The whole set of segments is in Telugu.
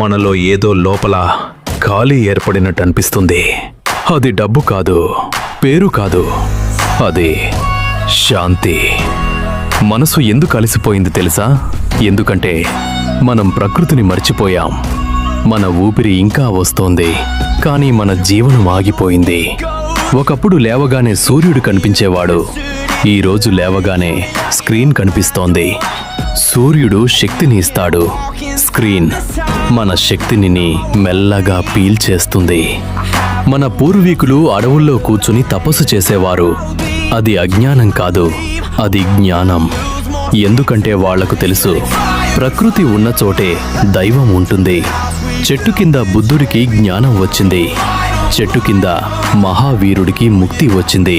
మనలో ఏదో లోపల ఖాళీ ఏర్పడినట్టు అనిపిస్తుంది. అది డబ్బు కాదు, పేరు కాదు, అది శాంతి. మనసు ఎందుకు అలసిపోయింది తెలుసా? ఎందుకంటే మనం ప్రకృతిని మర్చిపోయాం. మన ఊపిరి ఇంకా వస్తోంది, కానీ మన జీవనం ఆగిపోయింది. ఒకప్పుడు లేవగానే సూర్యుడు కనిపించేవాడు. ఈరోజు లేవగానే స్క్రీన్ కనిపిస్తోంది. సూర్యుడు శక్తిని ఇస్తాడు, స్క్రీన్ మన శక్తిని మెల్లగా పీల్చేస్తుంది. మన పూర్వీకులు అడవుల్లో కూర్చుని తపస్సు చేసేవారు. అది అజ్ఞానం కాదు, అది జ్ఞానం. ఎందుకంటే వాళ్లకు తెలుసు, ప్రకృతి ఉన్న చోటే దైవం ఉంటుంది. చెట్టు కింద బుద్ధుడికి జ్ఞానం వచ్చింది. చెట్టు కింద మహావీరుడికి ముక్తి వచ్చింది.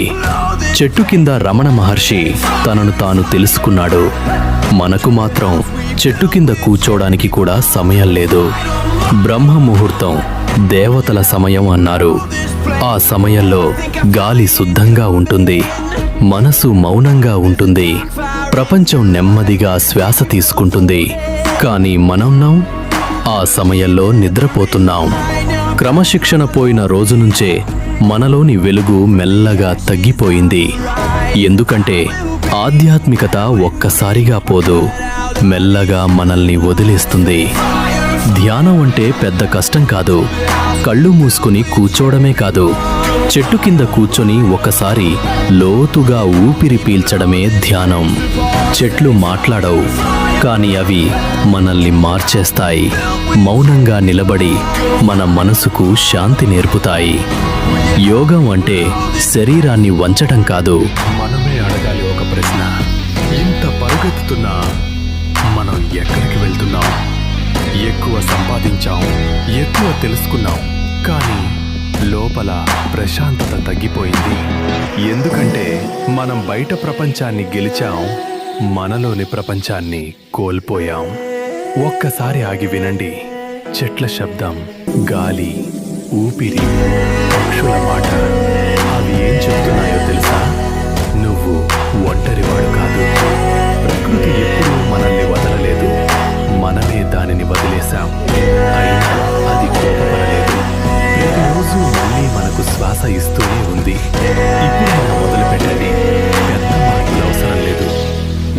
చెట్టు కింద రమణ మహర్షి తనను తాను తెలుసుకున్నాడు. మనకు మాత్రం చెట్టు కింద కూర్చోడానికి కూడా సమయం లేదు. బ్రహ్మ ముహూర్తం దేవతల సమయం అన్నారు. ఆ సమయంలో గాలి శుద్ధంగా ఉంటుంది, మనసు మౌనంగా ఉంటుంది, ప్రపంచం నెమ్మదిగా శ్వాస తీసుకుంటుంది. కానీ మనం ఆ సమయంలో నిద్రపోతున్నాం. క్రమశిక్షణ పోయిన రోజు నుంచే మనలోని వెలుగు మెల్లగా తగ్గిపోయింది. ఎందుకంటే ఆధ్యాత్మికత ఒక్కసారిగా పోదు, మెల్లగా మనల్ని వదిలేస్తుంది. ధ్యానం అంటే పెద్ద కష్టం కాదు. కళ్ళు మూసుకుని కూర్చోవడమే కాదు, చెట్టు కింద కూర్చొని ఒకసారి లోతుగా ఊపిరి పీల్చడమే ధ్యానం. చెట్లు మాట్లాడవు, కానీ అవి మనల్ని మార్చేస్తాయి. మౌనంగా నిలబడి మన మనసుకు శాంతి నేర్పుతాయి. యోగం అంటే శరీరాన్ని వంచడం కాదు. మనమే అడగాలి ఒక ప్రశ్న, ఇంత పరుగెత్తుతున్నా మనం ఎక్కడికి వెళ్తున్నాం? ఎక్కువ సంపాదించాం, ఎక్కువ తెలుసుకున్నాం, కానీ లోపల ప్రశాంతత తగ్గిపోయింది. ఎందుకంటే మనం బయట ప్రపంచాన్ని గెలిచాం, మనలోని ప్రపంచాన్ని కోల్పోయాం. ఒక్కసారి ఆగి వినండి. చెట్ల శబ్దం, గాలి, ఊపిరి, పక్షుల మాట. అవి ఏం చెప్తున్నాయో తెలుసా? నువ్వు ఒంటరివాడు కాదు. ప్రకృతి ఎప్పుడూ మనల్ని వదలలేదు, మనమే దానిని వదిలేశాం. అయినా అది కోపపడలేదు. ప్రతిరోజు మళ్ళీ మనకు శ్వాస ఇస్తూనే ఉంది. ఇప్పుడు మనం మొదలుపెట్టండి. పెద్ద మార్పులు అవసరం లేదు.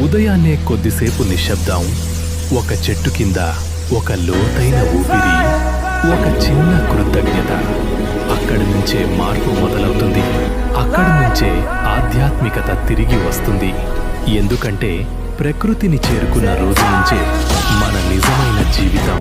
ఉదయాన్నే కొద్దిసేపు నిశ్శబ్దం, ఒక చెట్టు కింద ఒక లోతైన ఊపిరి, ఒక చిన్న కృతజ్ఞత. అక్కడి నుంచే మార్పు మొదలవుతుంది. అక్కడి నుంచే ఆధ్యాత్మికత తిరిగి వస్తుంది. ఎందుకంటే ప్రకృతిని చేరుకున్న రోజు నుంచే మన నిజమైన జీవితం